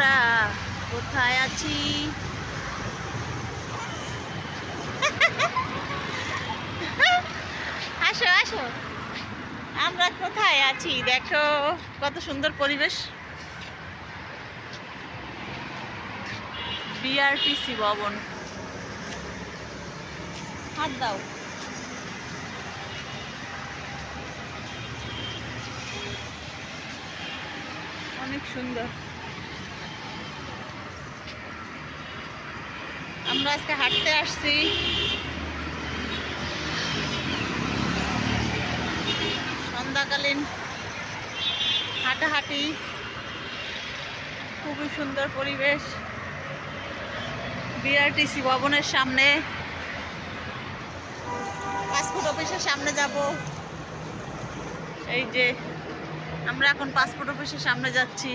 আমরা কোথায় আছি? আসো আসো, আমরা কোথায় আছি দেখো, কত সুন্দর পরিবেশ। বিআরটিসি ভবন। হাত দাও। অনেক সুন্দর। আমরা আজকে হাঁটতে আসছি। সন্ধ্যাকালীন হাঁটাহাঁটি, খুবই সুন্দর পরিবেশ। বিআরটিসি ভবনের সামনে, পাসপোর্ট অফিসের সামনে যাব। এই যে আমরা এখন পাসপোর্ট অফিসের সামনে যাচ্ছি।